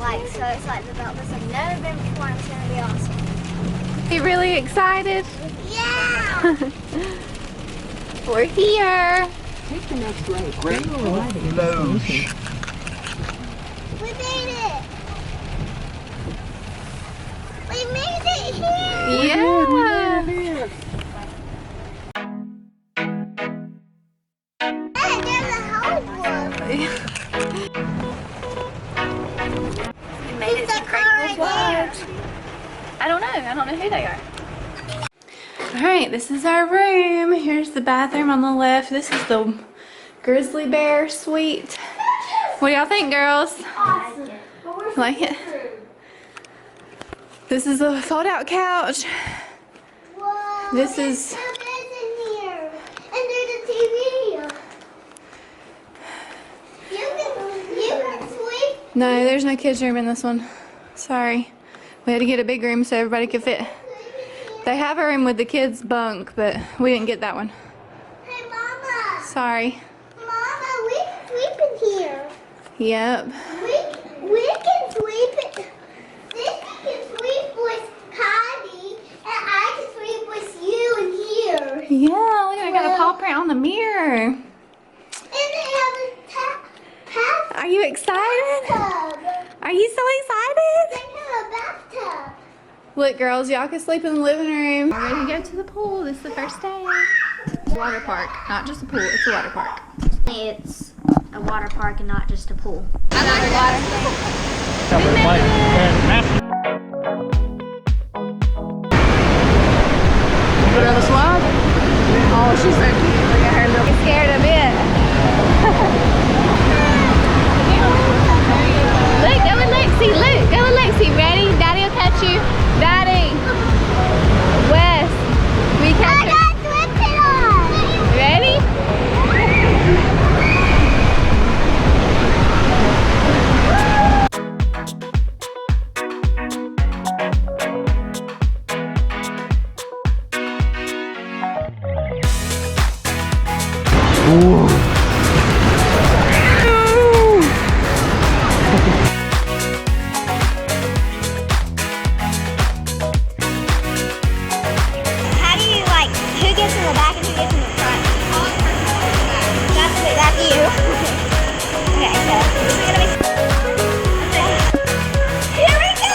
Like, so excited about this. I've never been before and it's gonna be awesome. You really excited? Yeah! We're here. Take the next right. Great Loge. We made it! We made it here! Yeah. Hey, there's a Hollywood. We made it to Great Lodge. I don't know who they are. Alright, this is our room. Here's the bathroom on the left. This is the Grizzly Bear suite. What do y'all think, girls? Awesome. Like it? This is a fold-out couch. Whoa, This there's is- two beds in here. And there's a TV. You can sleep. No, there's no kids' room in this one. Sorry. We had to get a big room so everybody could fit. They have a room with the kids' bunk, but we didn't get that one. Hey, Mama. Sorry. Mama, we can sleep in here. Yep. We can sleep. Sissy can sleep with Kylie, and I can sleep with you in here. Yeah, look, I got a paw print on the mirror. And they have a bathtub. Are you excited? Are you so excited? They have a bathtub. Look, girls, y'all can sleep in the living room. We're ready to go to the pool. This is the first day. Water park, not just a pool, it's a water park. It's a water park and not just a pool. Put on the swab? Oh, she's so cute. Look at her looking scared a bit. Look, go with Lexi. Look, go with Lexi. Ready? Daddy will catch you. Daddy. Wes. We catch you. Ready? How do you like, who gets in the back and who gets in the front? That's you. Okay, so this is gonna be. Here we go!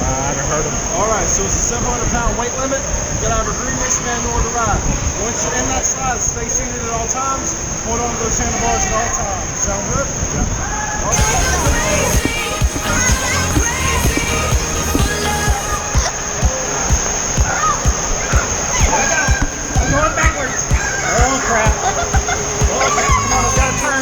I heard him. All right, so it's a 700-pound weight limit. You gotta have a green wristband in order to ride. Once you're in that slide, stay seated at all times. Hold on to those handlebars at all times. Sound good? Yeah. All right. I'm going backwards. Oh crap. Oh crap. Come on, I've got to turn.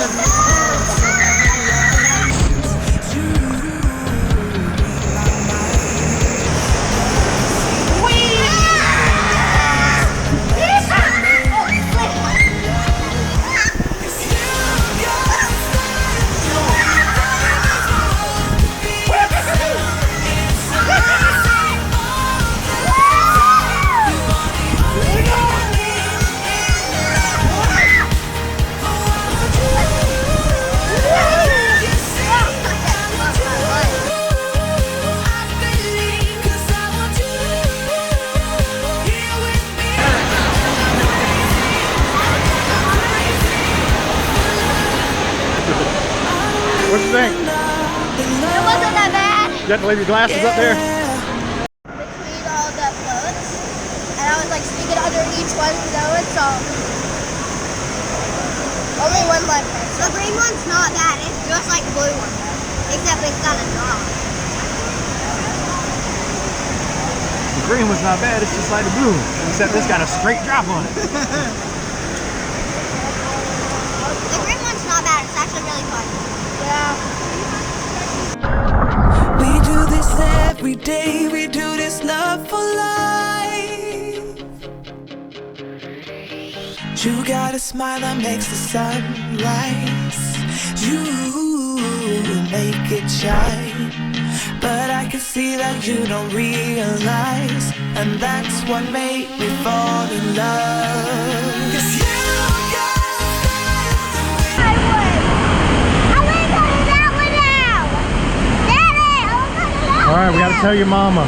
What you think? It wasn't that bad. You have to leave your glasses up there? Between all the floats, and I was like sneaking under each one to know it, so only one left. The green one's not bad. It's just like the blue one, except it's got a drop. The green one's not bad, it's just like the blue one, except it's got a straight drop on it. The green one's not bad. It's actually really fun. Yeah. We do this every day, we do this love for life. You got a smile that makes the sun rise. You make it shine. But I can see that you don't realize, and that's what made me fall in love. 'Cause you All right, we got to tell your mama.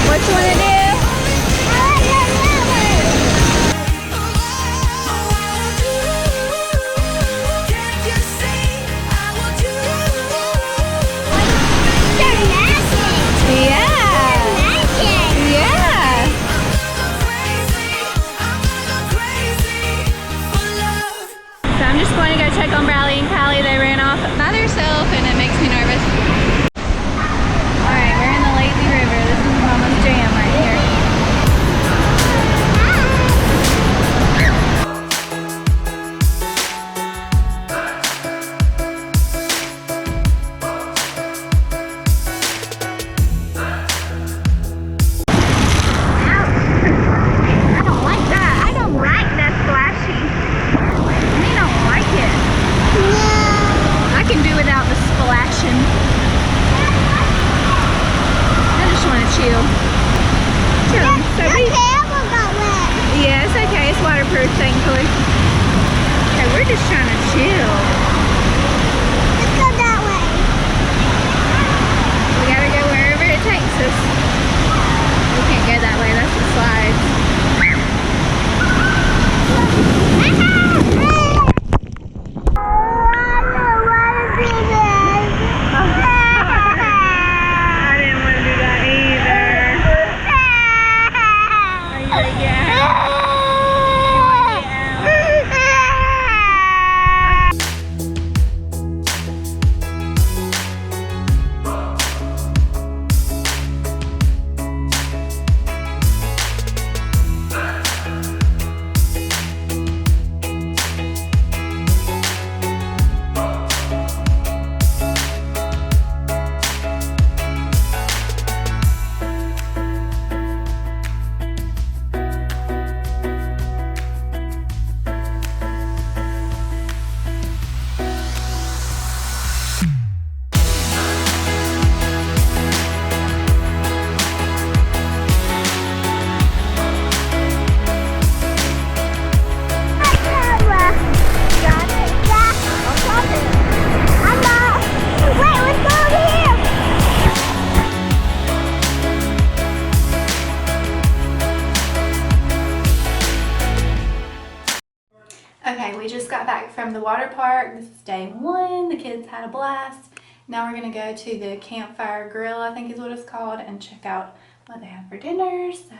What you wanna do? I'm just going to go check on Bradley and Callie. They ran off by themselves and it makes me nervous. Alright, we're in the lazy river. This is Mama's jam right here. I don't like that. I don't like that splashy. I don't like it. Okay, we just got back from the water park. This is day 1. The kids had a blast. Now we're gonna go to the Campfire Grill, I think is what it's called, and check out what they have for dinner. So,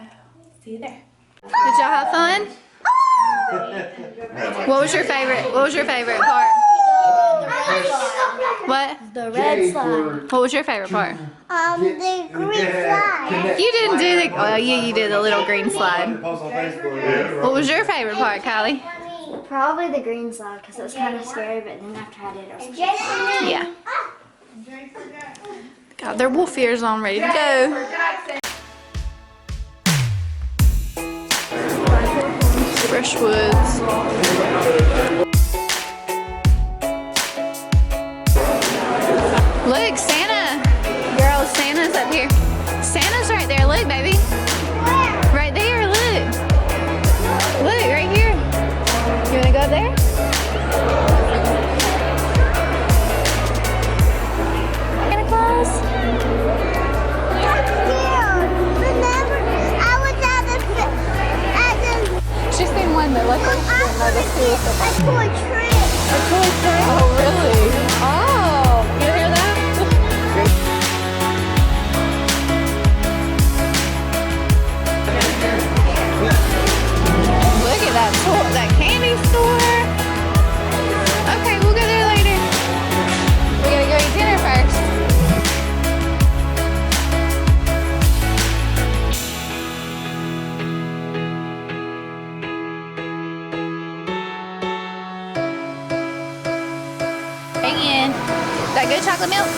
see you there. Did y'all have fun? What was your favorite part? What? The red slide. What was your favorite part? The green slide. You didn't do the, oh yeah, you did the little green slide. What was your favorite part, Kylie? Probably the green slide because it was kind of scary, but then after I did it, it was Yeah. Got their wolf ears on, ready to go. Freshwoods. Look, Santa. Girl, Santa's up here. Santa's right there. Look, baby. Right there, look. Look, right here. You wanna go up there? Santa Claus? She's seen one, but luckily she didn't know the school. A toy train. A toy train? Oh, really? Oh, you hear that? Look at that candy store. Okay, we'll go there later. We gotta go eat dinner first. Again. That good chocolate milk?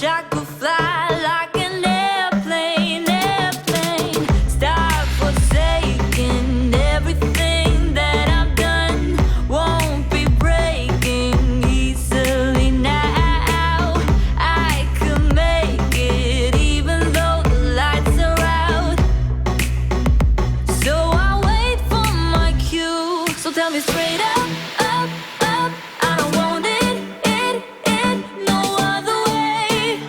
wish I could fly like an airplane, airplane. Stop forsaking everything that I've done. Won't be breaking easily now. I could make it even though the lights are out. So I wait for my cue. So tell me straight up, up, up. I don't want it, no other way,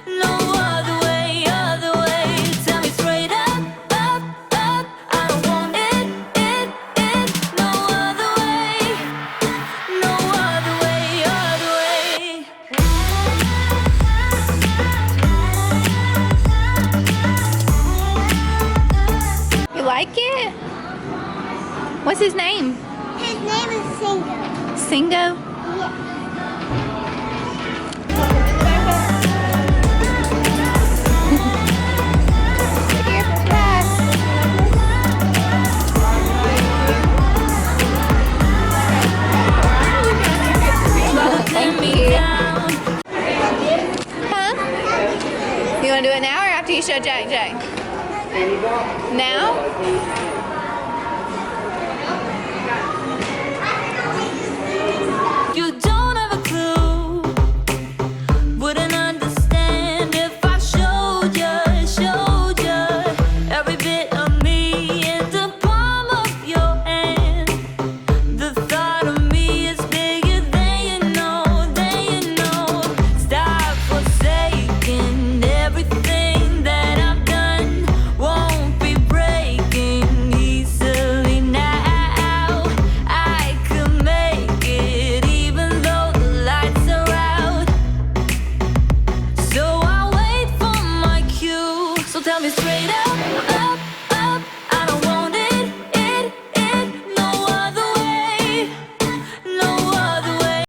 no other way, other way. Tell me straight up, up, up. I don't want it, no other way, no other way, other way. You like it? What's his name? His name is Singo. Singo? Thank you. Huh? You want to do it now or after you show Jack? Now?